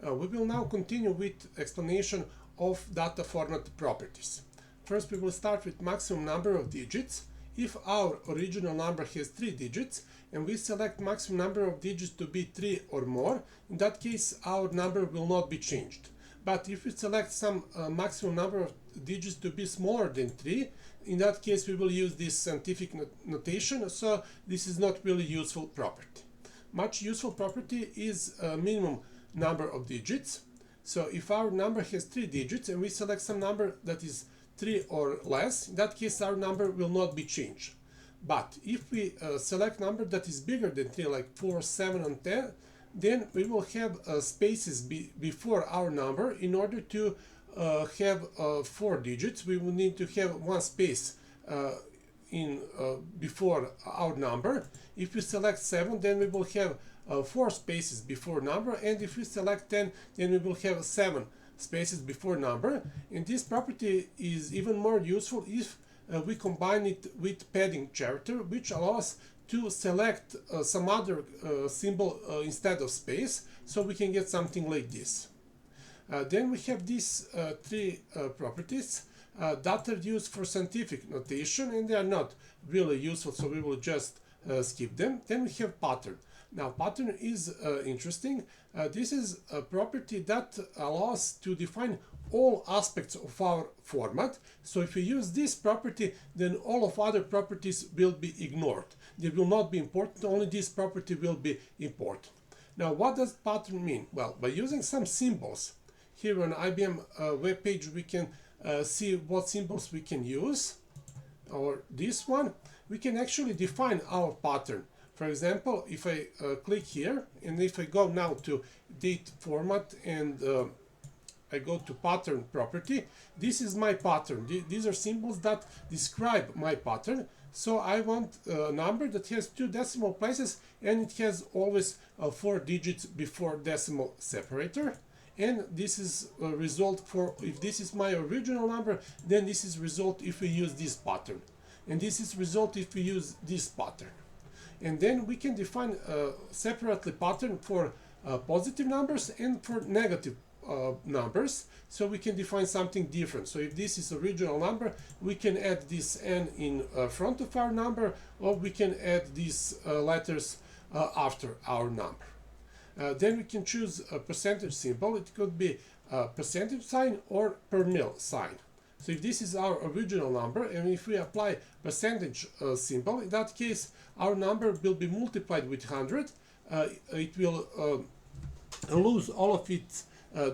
We will now continue with explanation of data format properties. First, we will start with maximum number of digits. If our original number has 3 digits and we select maximum number of digits to be 3 or more, in that case our number will not be changed. But if we select some maximum number of digits to be smaller than 3, in that case we will use this scientific notation, so this is not really useful property. Much useful property is minimum number of digits. So if our number has 3 digits and we select some number that is 3 or less, in that case our number will not be changed. But if we select number that is bigger than 3, like 4, 7 and 10, then we will have spaces before our number. In order to have 4 digits, we will need to have one space before our number. If we select 7, then we will have 4 spaces before number, and if we select 10, then we will have 7 spaces before number. And this property is even more useful if we combine it with padding character, which allows to select some other symbol instead of space, so we can get something like this. Then we have these 3 properties that are used for scientific notation, and they are not really useful, so we will just skip them. Then we have pattern. Now pattern is interesting. This is a property that allows to define all aspects of our format. So if we use this property, then all of other properties will be ignored. They will not be important, only this property will be important. Now what does pattern mean? Well, by using some symbols, here on IBM web page we can see what symbols we can use, or this one, we can actually define our pattern. For example, if I click here, and if I go now to date format and I go to pattern property, this is my pattern. These are symbols that describe my pattern. So I want a number that has 2 decimal places and it has always 4 digits before decimal separator. And this is a result for, if this is my original number, then this is result if we use this pattern. And this is result if we use this pattern. And then we can define separately pattern for positive numbers and for negative numbers, so we can define something different. So if this is original number, we can add this n in front of our number, or we can add these letters after our number. Then we can choose a percentage symbol. It could be a percentage sign or per mil sign. So if this is our original number, and if we apply percentage symbol, in that case our number will be multiplied with 100. It will lose all of its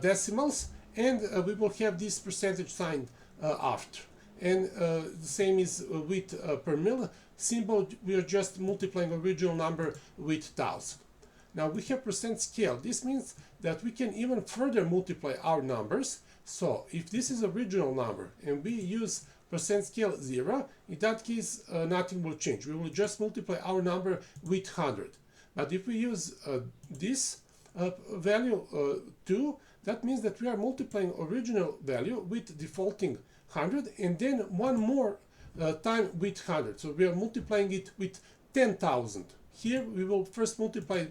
decimals, and we will have this percentage sign after. And the same is with per mil symbol. We are just multiplying original number with 1000. Now we have percent scale. This means that we can even further multiply our numbers. So if this is original number and we use percent scale 0, in that case nothing will change. We will just multiply our number with 100. But if we use this value 2, that means that we are multiplying original value with defaulting 100 and then one more time with 100. So we are multiplying it with 10,000. Here we will first multiply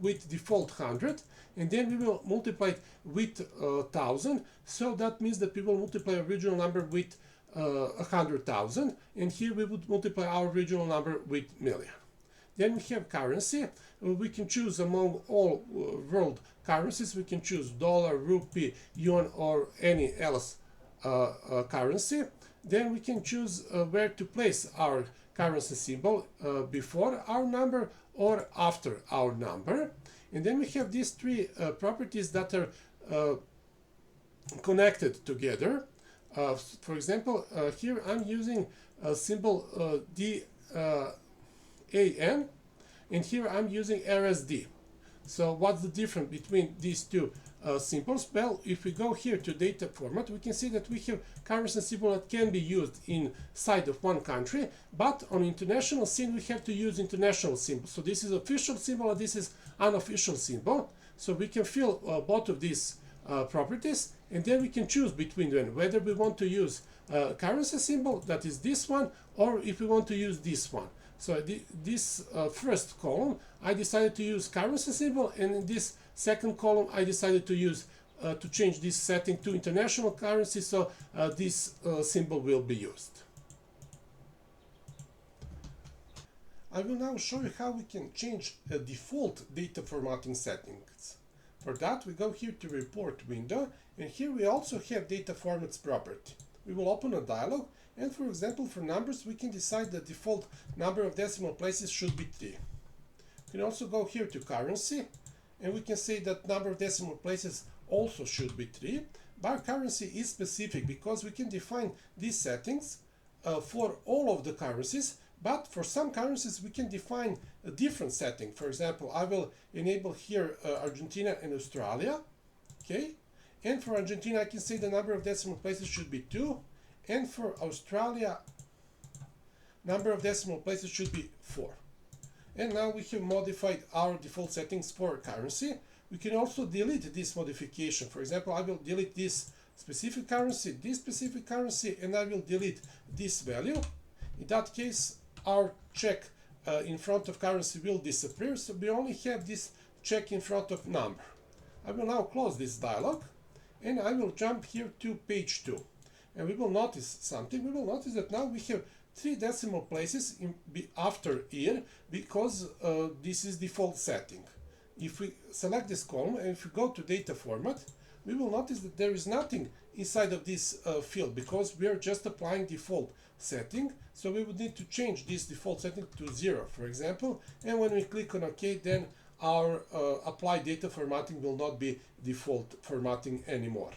with default 100, and then we will multiply it with 1000. So that means that we will multiply original number with 100,000, and here we would multiply our original number with million. Then we have currency. We can choose among all world currencies. We can choose dollar, rupee, yuan, or any else currency. Then we can choose where to place our currency symbol, before our number or after our number. And then we have these 3 properties that are connected together. For example, here I'm using a symbol DAN, and here I'm using RSD. So what's the difference between these 2 symbols? Well, if we go here to data format, we can see that we have currency symbol that can be used inside of one country, but on international scene we have to use international symbol. So this is official symbol and this is unofficial symbol. So we can fill both of these properties, and then we can choose between them whether we want to use currency symbol, that is this one, or if we want to use this one. So this first column I decided to use currency symbol, and in this Second column, I decided to use to change this setting to international currency, so this symbol will be used. I will now show you how we can change a default data formatting settings. For that, we go here to Report window, and here we also have Data Formats property. We will open a dialog, and for example, for numbers, we can decide the default number of decimal places should be 3. We can also go here to Currency, and we can say that number of decimal places also should be 3. But currency is specific because we can define these settings for all of the currencies, but for some currencies we can define a different setting. For example, I will enable here Argentina and Australia, okay? And for Argentina, I can say the number of decimal places should be 2, and for Australia, number of decimal places should be 4. And now we have modified our default settings for currency. We can also delete this modification. For example, I will delete this specific currency, and I will delete this value. In that case, our check in front of currency will disappear, so we only have this check in front of number. I will now close this dialog, and I will jump here to page 2. And we will notice something. We will notice that now we have 3 decimal places after year, because this is default setting. If we select this column and if we go to data format, we will notice that there is nothing inside of this field, because we are just applying default setting. So we would need to change this default setting to 0, for example. And when we click on OK, then our apply data formatting will not be default formatting anymore.